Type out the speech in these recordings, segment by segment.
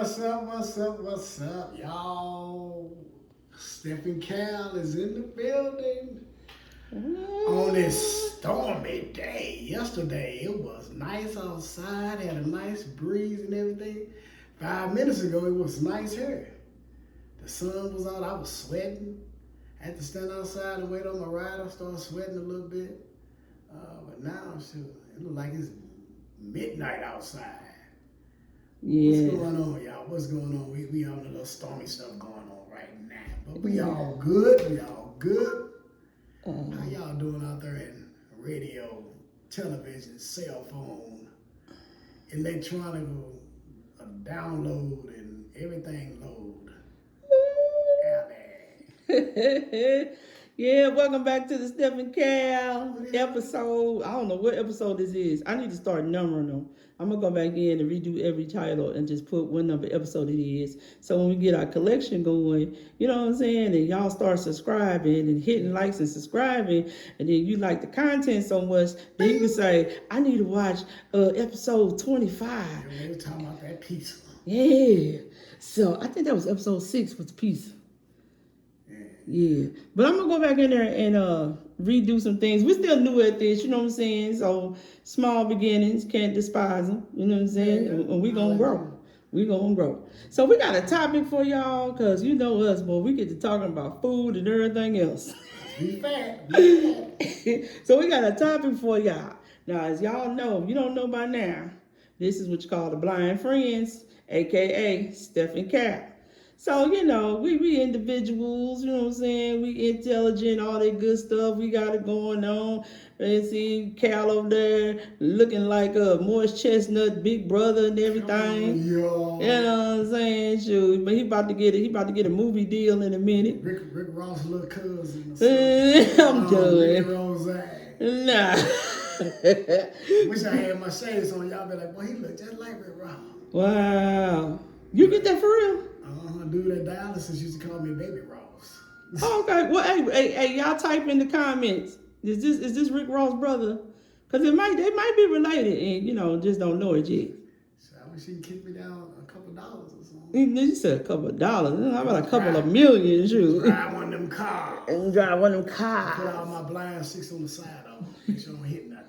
What's up, y'all? Stephen Cal is in the building on this stormy day. Yesterday, it was nice outside, had a nice breeze and everything. 5 minutes ago, it was nice here. The sun was out, I was sweating. I had to stand outside and wait on my ride. I started sweating a little bit. But now, shoot, it looks like it's midnight outside. Yeah. What's going on, y'all? What's going on? We having a little stormy stuff going on right now. But we all good. We all good. How y'all doing out there in radio, television, cell phone, electronic download, and everything load? Yeah, welcome back to the Stephen Cal episode. I don't know what episode this is. I need to start numbering them. I'm going to go back in and redo every title and just put what number episode it is. So when we get our collection going, you know what I'm saying? And y'all start subscribing and hitting likes and subscribing. And then you like the content so much, then you can say, I need to watch episode 25. They were talking about that pizza. Yeah. So I think that was episode 6 with the pizza. Yeah, but I'm gonna go back in there and redo some things. We're still new at this, you know what I'm saying? So small beginnings, can't despise them, you know what I'm saying? Yeah. And we gonna grow. We gonna grow. So we got a topic for y'all, cause you know us, boy. We get to talking about food and everything else. Be fat. So we got a topic for y'all. Now, as y'all know, if you don't know by now, this is what you call the Blind Friends, aka Stephen Cal. So, you know, we individuals, you know what I'm saying? We intelligent, all that good stuff. We got it going on. And see Cal over there looking like a Morris Chestnut big brother and everything. Yo. You know what I'm saying? Shoot, but he about to get a movie deal in a minute. Rick Ross' little cousin. I'm done. Rick Rose. Nah. Wish I had my shades on. Y'all be like, boy, he look just like Rick Ross. Wow. You get that for real? Dude at dialysis used to call me Baby Ross. Oh, okay. Well, hey, y'all type in the comments. Is this Rick Ross' brother? Cause they might be related, and you know just don't know it yet. So I wish he'd kick me down $2 or something. You said $2. How about a couple of million? Shoot. Drive one of them cars. And drive one of them cars. Put all my blind six on the side of them. Make sure I don't hit nothing.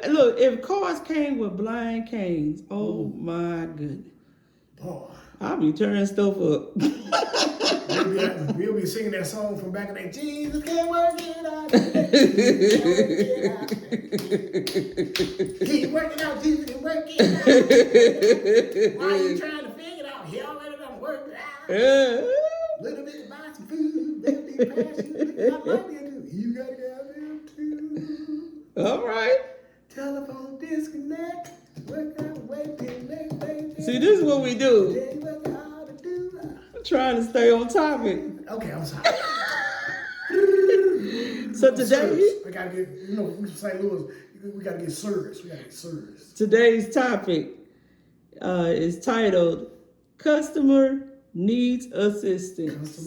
Look, if cars came with blind canes, oh my goodness. Boy. I'll be turning stuff up. We'll be singing that song from back in the day. Jesus can't work it out. Keep working out, Jesus can work it out. Why are you trying to figure it out? He already done worked it out. Little bit to buy some food, baby, pass you. I love you too. You gotta get out there too. All right. Telephone disconnect. Work out, wait till next day. See, this is what we do. I'm trying to stay on topic. Okay, I'm sorry. So today, we gotta get, you know, we from St. Louis, we gotta get service. Today's topic is titled Customer Needs Assistance.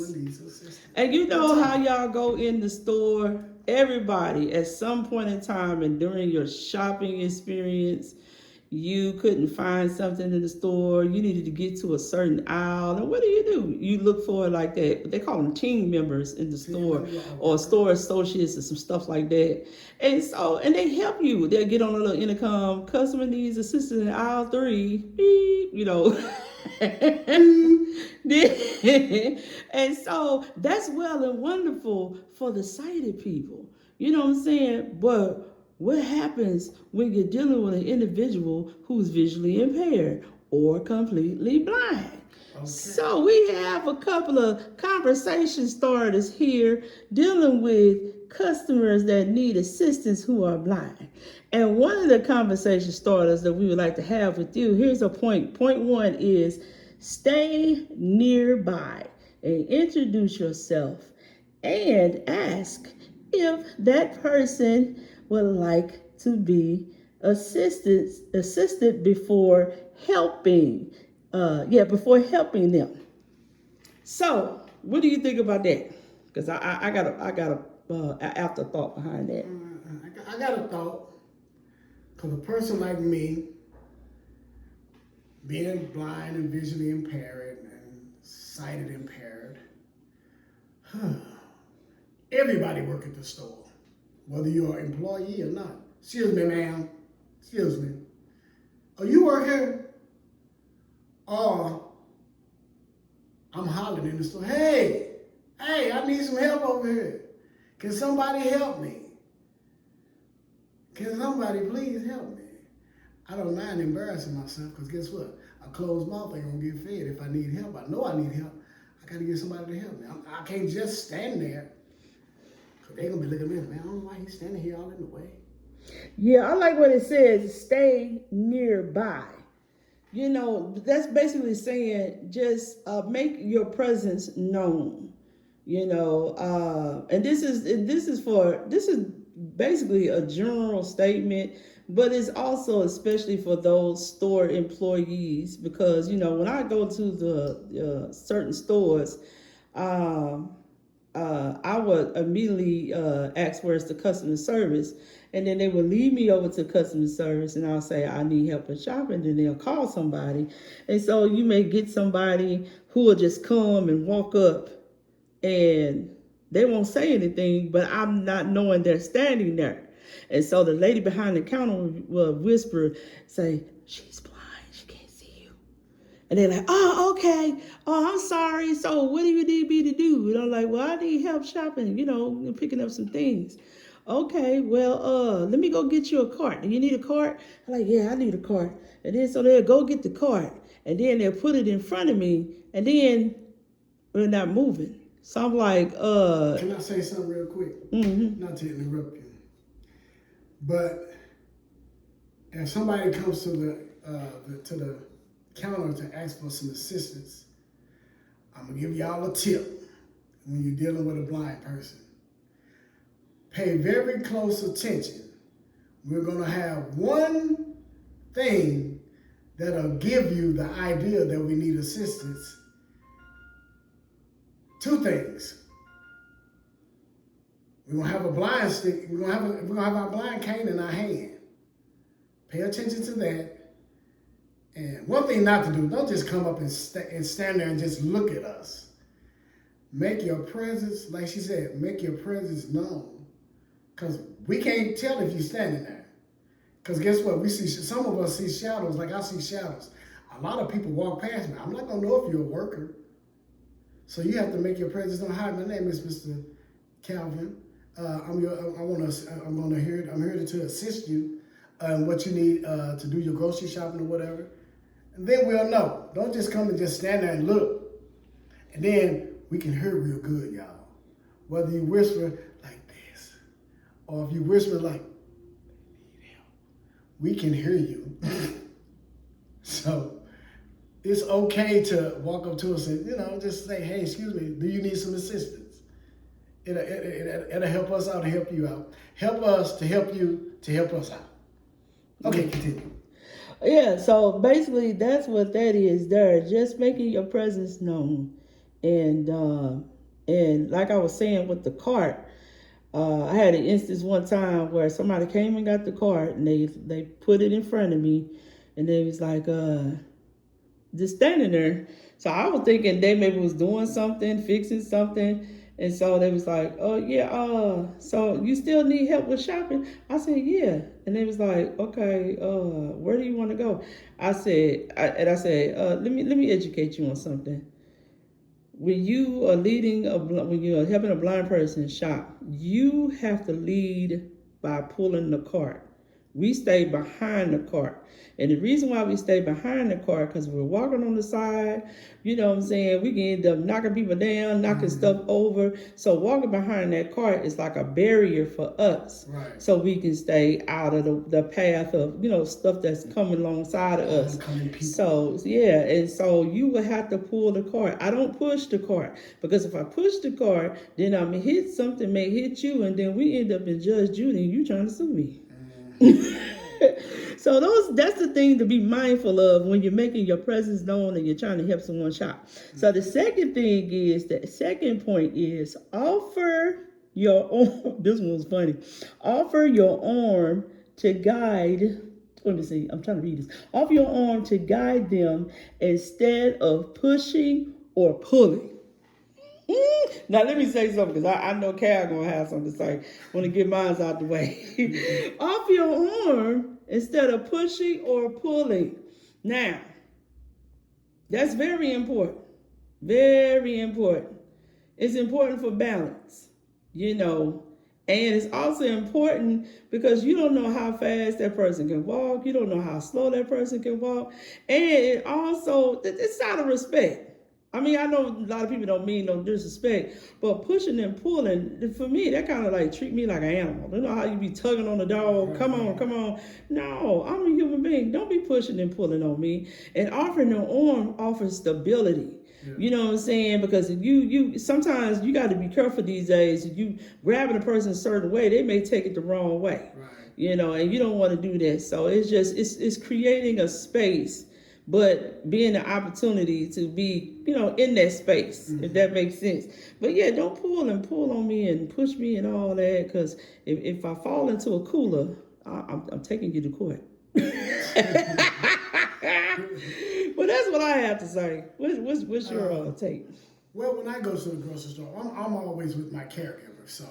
And you know how y'all go in the store, everybody at some point in time and during your shopping experience, you couldn't find something in the store, you needed to get to a certain aisle, and what do? You look for like that. They call them team members in the store or store associates or some stuff like that. And they help you. They'll get on a little intercom, customer needs assistance in aisle 3, beep, you know. And so that's well and wonderful for the sighted people. You know what I'm saying? But what happens when you're dealing with an individual who's visually impaired or completely blind? Okay. So we have a couple of conversation starters here dealing with customers that need assistance who are blind. And one of the conversation starters that we would like to have with you, here's a point. Point 1 is stay nearby and introduce yourself and ask if that person would like to be assisted before helping. Before helping them. So, what do you think about that? Because I got a afterthought behind that. I got a thought. Because a person like me, being blind and visually impaired and sighted impaired, everybody work at the store, whether you're an employee or not. Excuse me, ma'am. Excuse me. Are you working? Or I'm hollering in the store, hey, I need some help over here. Can somebody help me? Can somebody please help me? I don't mind embarrassing myself, because guess what? A closed mouth ain't gonna get fed. If I need help, I know I need help. I gotta get somebody to help me. I can't just stand there, because they're gonna be looking at me, man, I don't know why he's standing here all in the way. Yeah, I like what it says, stay nearby. You know, that's basically saying just make your presence known. You know, and this is basically a general statement, but it's also especially for those store employees, because you know when I go to the certain stores, I would immediately ask where's the customer service, and then they would lead me over to customer service, and I'll say I need help with shopping, and then they'll call somebody, and so you may get somebody who will just come and walk up, and they won't say anything, but I'm not knowing they're standing there, and so the lady behind the counter will whisper, say, "She's blind, she can't see you." And they're like, "Oh, okay. Oh, I'm sorry. So what do you need me to do?" And I'm like, "Well, I need help shopping, you know, and picking up some things." "Okay, well, let me go get you a cart. Do you need a cart?" I'm like, "Yeah, I need a cart." And then so they'll go get the cart, and then they'll put it in front of me, and then we're not moving. So I'm like, Can I say something real quick? Mm-hmm. Not to interrupt you, but if somebody comes to the counter to ask for some assistance, I'm gonna give y'all a tip when you're dealing with a blind person. Pay very close attention. We're gonna have one thing that'll give you the idea that we need assistance. Two things. We're gonna have a blind stick. We're gonna have our blind cane in our hand. Pay attention to that. And one thing not to do, don't just come up and stand there and just look at us. Make your presence, like she said, make your presence known. Because we can't tell if you're standing there. Because guess what? We see, some of us see shadows, like I see shadows. A lot of people walk past me. I'm not going to know if you're a worker. So you have to make your presence known. Hi, my name is Mr. Calvin. I'm here to assist you in what you need to do your grocery shopping or whatever. And then we'll know. Don't just come and just stand there and look. And then we can hear real good, y'all. Whether you whisper like this, or if you whisper like, we can hear you. So it's okay to walk up to us and, you know, just say, hey, excuse me, do you need some assistance? It'll help us out to help you out. Help us to help you to help us out. Okay, continue. Yeah, so basically that's what that is there. Just making your presence known. And like I was saying with the cart, I had an instance one time where somebody came and got the cart, and they put it in front of me, and they was like just standing there. So I was thinking they maybe was doing something, fixing something. And so they was like, "Oh yeah, so you still need help with shopping?" I said, "Yeah." And they was like, "Okay, where do you want to go?" I said, let me educate you on something. When you are when you are helping a blind person shop, you have to lead by pulling the cart. We stay behind the cart. And the reason why we stay behind the cart, because we're walking on the side, you know what I'm saying? We can end up knocking people down, knocking stuff over. So walking behind that cart is like a barrier for us. Right. So we can stay out of the path of, you know, stuff that's coming alongside of us. So, yeah, and so you will have to pull the cart. I don't push the cart, because if I push the cart, then I'm going to hit something, may hit you, and then we end up in Judge Judy and you trying to sue me. So that's the thing to be mindful of when you're making your presence known and you're trying to help someone shop. So the second point is offer your arm. This one was funny. Offer your arm to guide let me see, I'm trying to read this. Offer your arm to guide them instead of pushing or pulling. Now let me say something, because I know Cal gonna have something to say. Want to get mine out the way. Off your arm instead of pushing or pulling. Now, that's very important. Very important. It's important for balance, and it's also important because you don't know how fast that person can walk. You don't know how slow that person can walk. And it also, it's out of respect. I mean, I know a lot of people don't mean no disrespect, but pushing and pulling, for me, that kind of like treat me like an animal. You know how you be tugging on the dog? Come on, come on. No, I'm a human being. Don't be pushing and pulling on me. And offering an arm offers stability. Yeah. You know what I'm saying? Because you sometimes you got to be careful these days. If you grabbing a person a certain way, they may take it the wrong way. Right. And you don't want to do that. So it's creating a space, but being an opportunity to be, in that space, if that makes sense. But yeah, don't pull on me and push me and all that, because if I fall into a cooler, I'm taking you to court. Well, that's what I have to say. What's your take? Well, when I go to the grocery store, I'm always with my caregiver. So,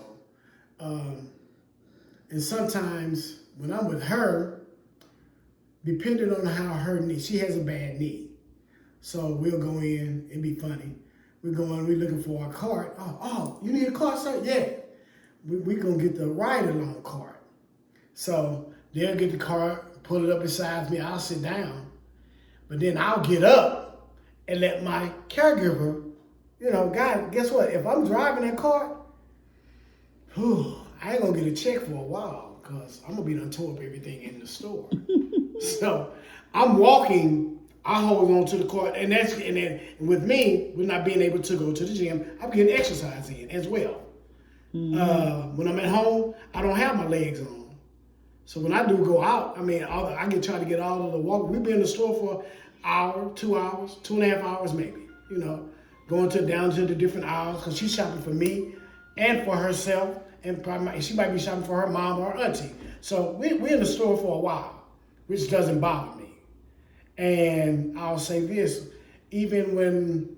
and sometimes when I'm with her, depending on how her knee, she has a bad knee. So we'll go in, it'd be funny. We're looking for our cart. Oh, you need a cart, sir? Yeah. We're going to get the ride-along cart. So they'll get the cart, pull it up beside me, I'll sit down. But then I'll get up and let my caregiver, God, guess what? If I'm driving that cart, I ain't going to get a check for a while, because I'm going to be done tore up everything in the store. So I'm walking, I hold on to the cart, and then with me, with not being able to go to the gym, I'm getting exercise in as well. Mm-hmm. When I'm at home, I don't have my legs on. So when I do go out, I get try to get all of the walk. We be in the store for an hour, 2 hours, 2.5 hours maybe, going down to the different aisles, because she's shopping for me and for herself, and probably she might be shopping for her mom or her auntie. So we're in the store for a while, which doesn't bother me. And I'll say this, even when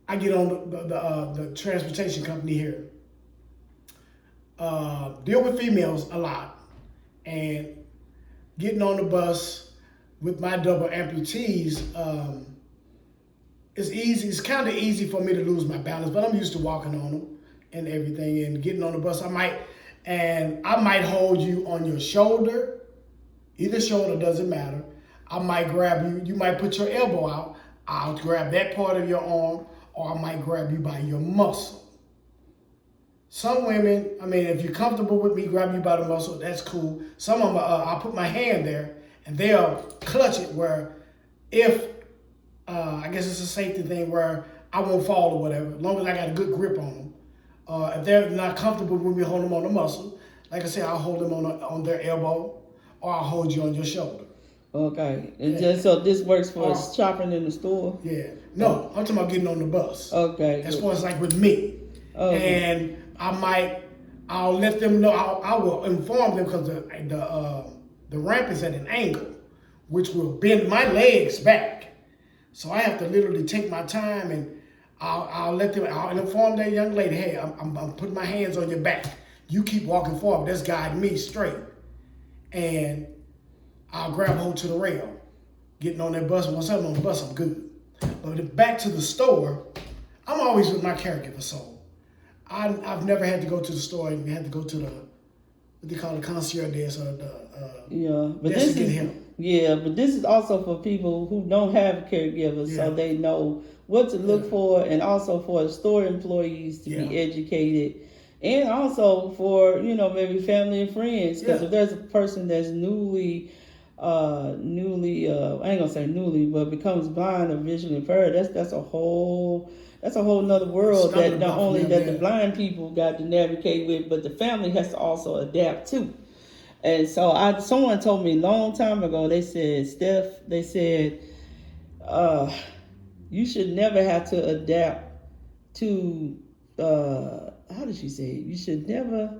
I get on the transportation company here, deal with females a lot, and getting on the bus with my double amputees, it's easy. It's kind of easy for me to lose my balance, but I'm used to walking on them and everything. And getting on the bus, I might hold you on your shoulder. Either shoulder, doesn't matter. I might grab you. You might put your elbow out. I'll grab that part of your arm, or I might grab you by your muscle. Some women, if you're comfortable with me grabbing you by the muscle, that's cool. Some of them, I'll put my hand there, and they'll clutch it where if, I guess it's a safety thing where I won't fall or whatever, as long as I got a good grip on them. If they're not comfortable with me holding them on the muscle, like I said, I'll hold them on their elbow, or I'll hold you on your shoulder. Okay. And just so this works for shopping in the store? Yeah. No, I'm talking about getting on the bus. Okay. As far as like with me. Okay. And I'll let them know, I will inform them, because the ramp is at an angle, which will bend my legs back. So I have to literally take my time, and I'll inform that young lady, hey, I'm putting my hands on your back. You keep walking forward, that's guiding me straight. And I'll grab hold to the rail, getting on that bus. Once I'm on the bus, I'm good. But back to the store, I'm always with my caregiver, so I've never had to go to the store and had to go to what they call the concierge desk, or but this is help. Yeah, but this is also for people who don't have caregivers, so they know what to look for, and also for store employees to be educated, and also for maybe family and friends, because if there's a person that's newly I ain't gonna say newly, but becomes blind or visually impaired, that's a whole nother world that not only that the blind people got to navigate with, but the family has to also adapt to. And so someone told me a long time ago, they said, Steph, you should never have to adapt to, how did she say it? You should never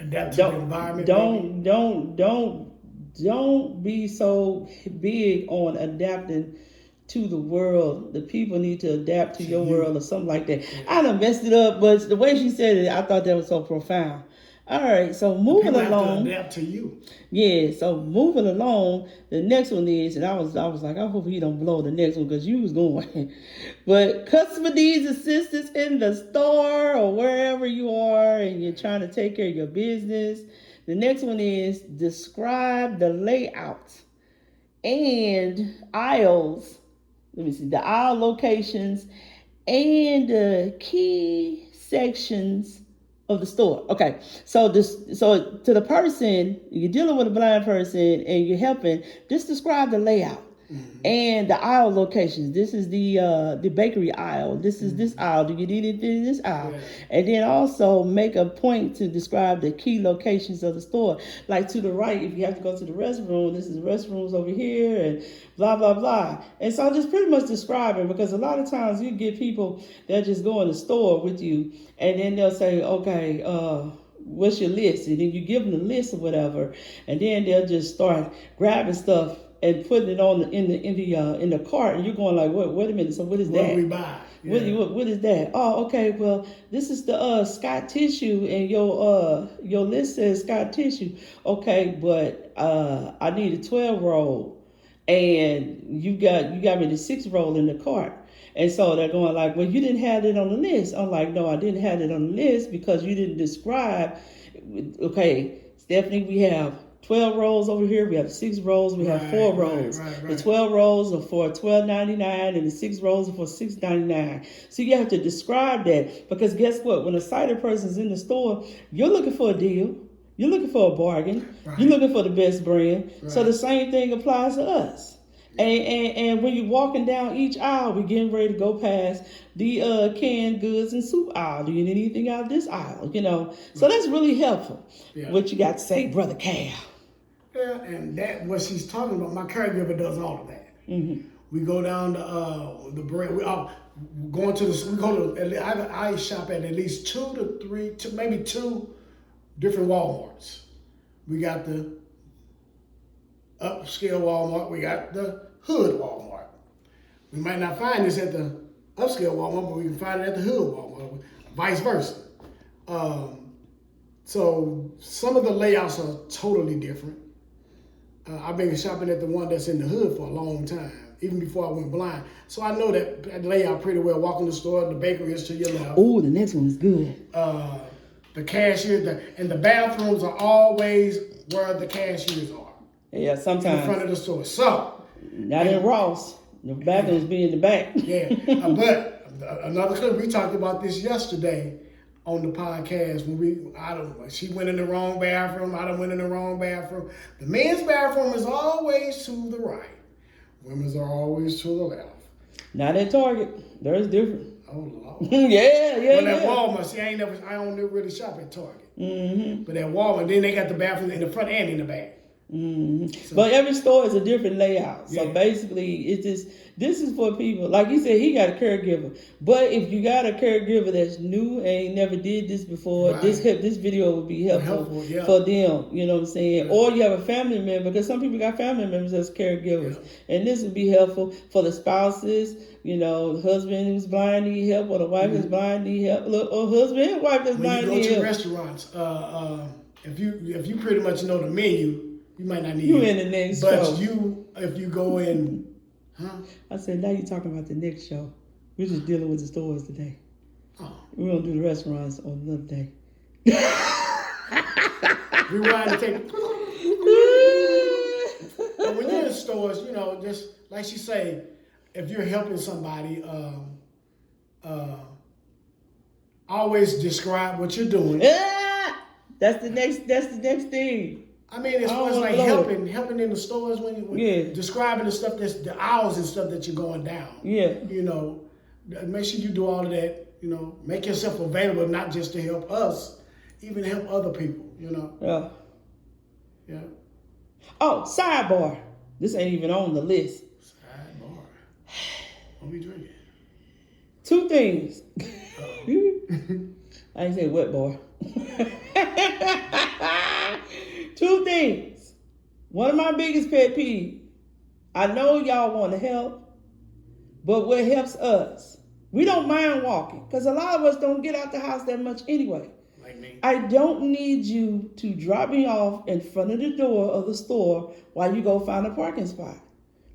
Adapt to the environment. Don't be so big on adapting to the world. The people need to adapt to your world or something like that. Yeah. I done messed it up, but the way she said it, I thought that was so profound. All right, so moving along. Have to adapt to you. Yeah, so moving along, the next one is, and I was like, I hope he don't blow the next one because you was going. But customer needs assistance in the store or wherever you are and you're trying to take care of your business. The next one is describe the layout and aisles. Let me see, the aisle locations and the key sections of the store. Okay, so to the person, you're dealing with a blind person and you're helping, just describe the layout and the aisle locations. This is the bakery aisle. This is this aisle. Do you need anything in this aisle? Yeah. And then also make a point to describe the key locations of the store. Like to the right, if you have to go to the restroom, this is the restrooms over here and blah, blah, blah. And so just pretty much describing, because a lot of times you get people that just go in the store with you and then they'll say, okay, what's your list? And then you give them the list or whatever, and then they'll just start grabbing stuff and putting it on in the cart, and you're going like, wait a minute. So what is that? What do we buy? Yeah. What is that? Oh, okay. Well, this is the Scott tissue, and your list says Scott tissue. Okay, but I need a 12 roll, and you got me the 6 roll in the cart. And so they're going like, well, you didn't have it on the list. I'm like, no, I didn't have it on the list because you didn't describe. Okay, Stephanie, we have 12 rolls over here. We have 6 rolls. We have 4 rolls. Right. The 12 rolls are for $12.99 and the 6 rolls are for $6.99. So you have to describe that, because guess what? When a sighted person's in the store, you're looking for a deal. You're looking for a bargain. Right. You're looking for the best brand. Right. So the same thing applies to us. And when you're walking down each aisle, we're getting ready to go past the canned goods and soup aisle. Do you need anything out of this aisle? So that's really helpful. Yeah. What you got to say, Brother Cal? Yeah, and that what she's talking about. My caregiver does all of that. Mm-hmm. We go down to the bread. We go to. I shop at least 2 to 3, maybe 2 different Walmarts. We got the upscale Walmart. We got the hood Walmart. We might not find this at the upscale Walmart, but we can find it at the hood Walmart. Vice versa. So some of the layouts are totally different. I've been shopping at the one that's in the hood for a long time, even before I went blind. So I know that layout pretty well. Walk in the store, the bakery is to your left. Oh, the next one is good. The cashier, and the bathrooms are always where the cashiers are. Yeah, sometimes. In front of the store. So. Not in Ross. The bathrooms be in the back. Yeah. But another clip, we talked about this yesterday on the podcast when she went in the wrong bathroom, I done went in the wrong bathroom. The men's bathroom is always to the right. Women's are always to the left. Not at Target. There's different. Oh Lord. yeah. But at Walmart, see, I don't really shop at Target. Mm-hmm. But at Walmart, then they got the bathroom in the front and in the back. Mm-hmm. So, but every store is a different layout. So basically, this is for people. Like you said, he got a caregiver. But if you got a caregiver that's new and ain't never did this before, right. this video would be helpful for them. You know what I'm saying? Yeah. Or you have a family member, because some people got family members as caregivers, and this would be helpful for the spouses. The husband who's blind need help, or the wife who's blind need help, or husband and wife that's blind need help. When you go to restaurants, if you pretty much know the menu, you might not need you in the next but show. If you go in, I said, now you're talking about the next show. We're just dealing with the stores today. Oh. We're going to do the restaurants on another day. Rewind and take. But when you're in stores, just like she say, if you're helping somebody, always describe what you're doing. That's the next thing. I mean, as far as like helping in the stores when describing the stuff the aisles and stuff that you're going down. Yeah. Make sure you do all of that. Make yourself available, not just to help us, even help other people. Yeah. Yeah. Oh, sidebar. This ain't even on the list. Sidebar. What we drinking? 2 things. I ain't say wet bar. Two things. One of my biggest pet peeves. I know y'all want to help, but what helps us? We don't mind walking because a lot of us don't get out the house that much anyway. Like me. I don't need you to drop me off in front of the door of the store while you go find a parking spot.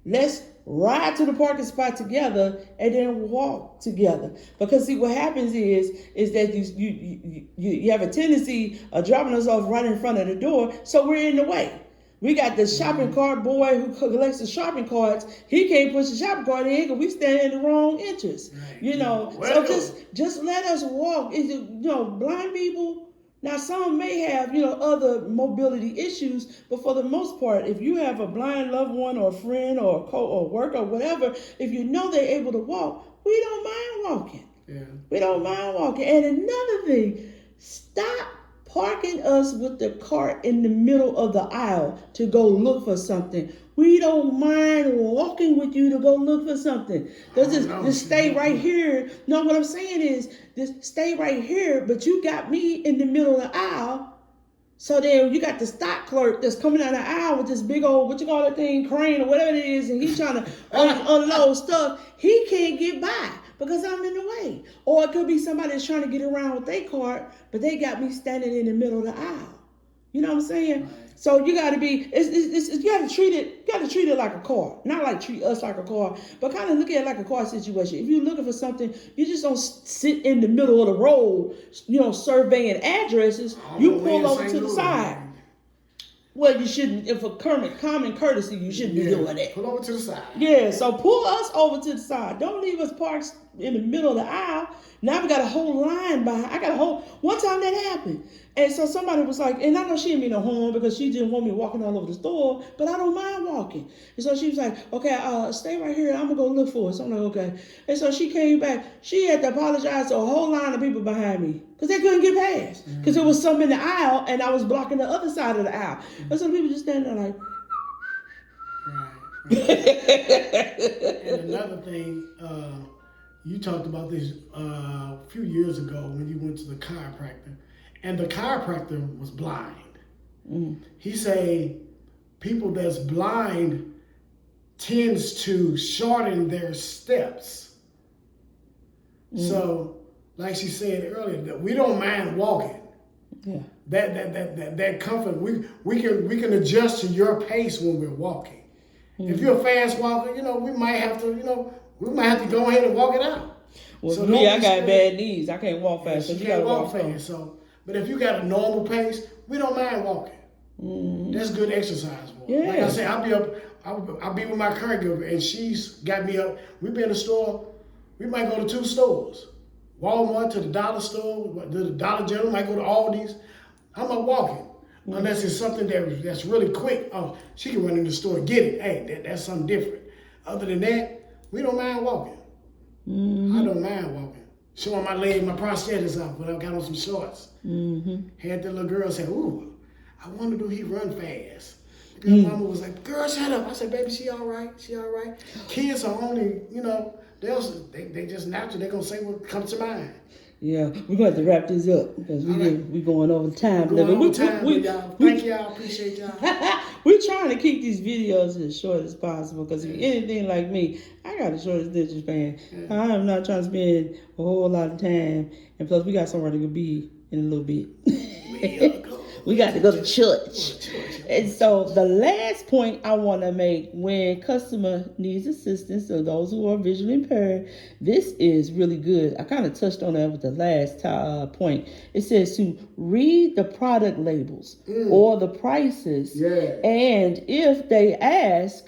Let's ride to the parking spot together and then walk together. Because see, what happens is that you have a tendency of dropping us off right in front of the door, so we're in the way. We got the shopping cart boy who collects the shopping carts. He can't push the shopping cart in because we stand in the wrong entrance. Right. You know, well, so just let us walk. Blind people. Now, some may have, other mobility issues, but for the most part, if you have a blind loved one or a friend or or work or whatever, if you know they're able to walk, we don't mind walking. Yeah. We don't mind walking. And another thing, stop parking us with the cart in the middle of the aisle to go look for something. We don't mind walking with you to go look for something. Just stay right here. No, what I'm saying is, just stay right here, but you got me in the middle of the aisle. So then you got the stock clerk that's coming down the aisle with this big old, what you call that thing, crane or whatever it is, and he's trying to unload stuff. He can't get by because I'm in the way. Or it could be somebody that's trying to get around with their cart, but they got me standing in the middle of the aisle. You know what I'm saying? Right. So you got to be, you got to treat it like a car, not like treat us like a car, but kind of look at it like a car situation. If you're looking for something, you just don't sit in the middle of the road, surveying addresses. You pull over to the side. Well, you shouldn't. If a common courtesy, you shouldn't be doing that. Pull over to the side. Yeah, so pull us over to the side. Don't leave us parked in the middle of the aisle. Now we got a whole line behind. One time that happened. And so somebody was like, and I know she didn't mean no harm because she didn't want me walking all over the store, but I don't mind walking. And so she was like, okay, stay right here. I'm going to go look for it. So I'm like, okay. And so she came back. She had to apologize to a whole line of people behind me because they couldn't get past. Because there was some in the aisle and I was blocking the other side of the aisle. And so the people just standing there like. Right. And another thing, you talked about this a few years ago when you went to the chiropractor. And the chiropractor was blind. He say people that's blind tends to shorten their steps. So, like she said earlier, that we don't mind walking. Yeah. That comfort, we can adjust to your pace when we're walking. If you're a fast walker, we might have to go ahead and walk it out. Well, so me, I got bad knees. I can't walk fast. So you gotta walk fast. But if you got a normal pace, we don't mind walking. That's good exercise. Yeah. Like I said, I'll be with my caregiver, and she's got me up. We be in the store. We might go to 2 stores, Walmart to the dollar store, to the Dollar General. Might go to Aldi's. I'm not walking unless it's something that's really quick. Oh, she can run in the store and get it. Hey, that's something different. Other than that, we don't mind walking. I don't mind walking. Showing my leg, my prosthetics off when I got on some shorts. Had the little girl say, "Ooh, I wonder do he run fast?" The girl mama was like, "Girl, shut up." I said, "Baby, she all right. She all right." Kids are only, they just naturally, they're going to say what comes to mind. Yeah, we're going to have to wrap this up because we're going over time. Y'all. Thank y'all. Appreciate y'all. We're trying to keep these videos as short as possible because if you're anything like me, I got the shortest attention span. Yeah. I am not trying to spend a whole lot of time. And plus, we got somewhere to be in a little bit. We got to go to church. And so the last point I want to make, when customer needs assistance or those who are visually impaired, this is really good. I kind of touched on that with the last point. It says to read the product labels or the prices. Yeah. And if they ask,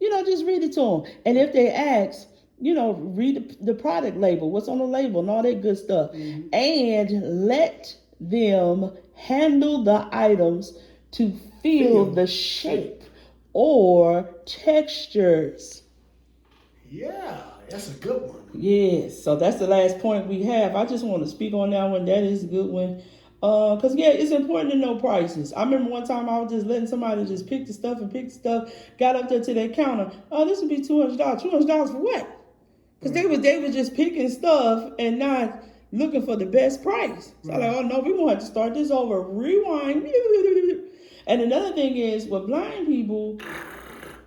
just read it to them. And if they ask, read the product label, what's on the label and all that good stuff. And let them handle the items to feel the shape or textures. Yeah, that's a good one. Yes, so that's the last point we have. I just want to speak on that one. That is a good one. Because, it's important to know prices. I remember one time I was just letting somebody just pick the stuff, got up there to that counter. Oh, this would be $200. $200 for what? Because they were just picking stuff and not looking for the best price. So I'm like, oh no, we're gonna have to start this over. Rewind. And another thing is with blind people,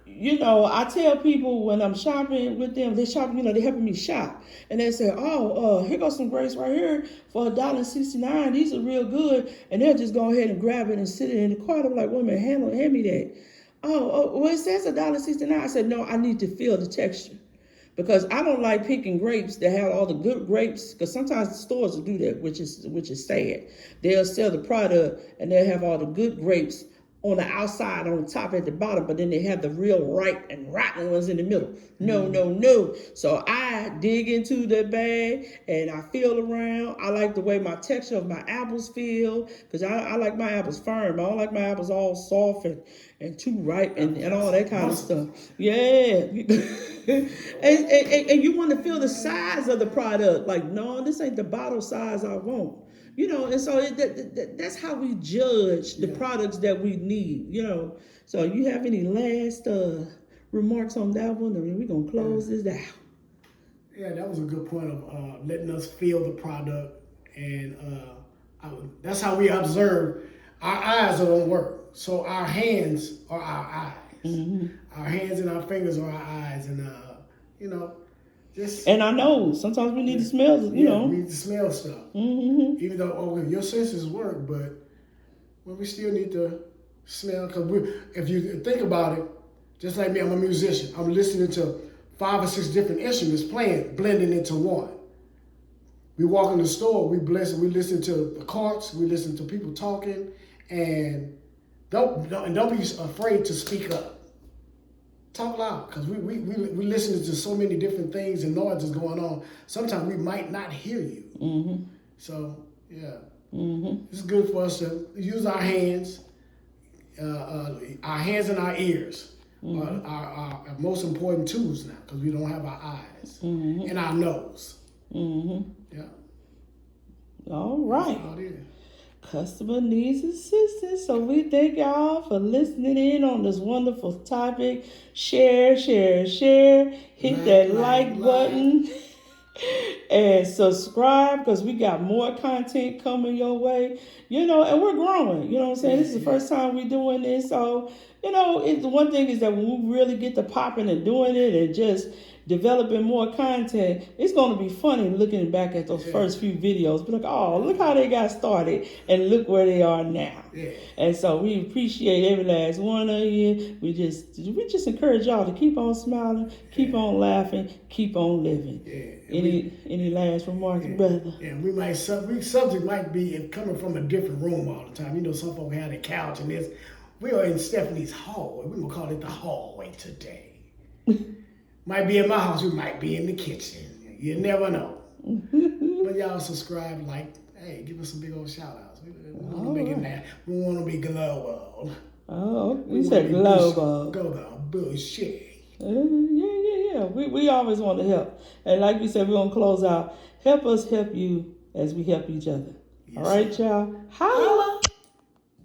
you know, I tell people when I'm shopping with them, they shop, you know, they helping me shop. And they say, oh, here goes some grapes right here for $1.69. These are real good. And they'll just go ahead and grab it and sit it in the cart. I'm like, wait a minute, hand me that. Well, it says $1.69. I said, no, I need to feel the texture. Because I don't like picking grapes that have all the good grapes. Because sometimes the stores will do that, which is sad. They'll sell the product and they'll have all the good grapes on the outside, on the top, at the bottom, but then they have the real ripe and rotten ones in the middle. No. So I dig into the bag and I feel around. I like the way my texture of my apples feel, because I like my apples firm. I don't like my apples all soft and too ripe and all that kind of stuff. Yeah. and you want to feel the size of the product. Like, no, this ain't the bottle size I want. You know, and so that's how we judge the products that we need, you know. So you have any last remarks on that one? I mean, we're going to close this out. Yeah, that was a good point of letting us feel the product. And that's how we observe. Our eyes don't work. So our hands are our eyes. Mm-hmm. Our hands and our fingers are our eyes. And, you know, and I know sometimes we need to smell, you know. We need to smell stuff. Mm-hmm. Even though your senses work, but we still need to smell. Because if you think about it, just like me, I'm a musician. I'm listening to 5 or 6 different instruments playing, blending into one. We walk in the store, we listen to the carts, we listen to people talking, and don't be afraid to speak up. Talk loud, because we listen to so many different things and noises going on. Sometimes we might not hear you. Mm-hmm. So, yeah. Mm-hmm. It's good for us to use our hands and our ears. Mm-hmm. Our most important tools now, because we don't have our eyes. Mm-hmm. And our nose. Mm-hmm. Yeah. All right. Customer needs assistance. So we thank y'all for listening in on this wonderful topic. Share. Hit that like button. And subscribe, because we got more content coming your way. You know, and we're growing. You know what I'm saying? This is the first time we're doing this. So, you know, the one thing is that when we really get to popping and doing it and just developing more content, it's going to be funny looking back at those first few videos. Be like, oh, look how they got started and look where they are now. Yeah. And so we appreciate every last one of you. We just encourage y'all to keep on smiling, keep on laughing, keep on living. Yeah. Any last remarks, brother? Yeah, subject might be coming from a different room all the time. You know, some folks have a couch and this. We are in Stephanie's hallway. We're going to call it the hallway today. Might be in my house, we might be in the kitchen. You never know. But y'all subscribe, hey, give us some big old shout outs. We want to make it mad. We want to be global. Oh, we said global. Go bullshit. Yeah. We always want to help. And like we said, we're going to close out. Help us help you as we help each other. Yes, all right, y'all. Holla.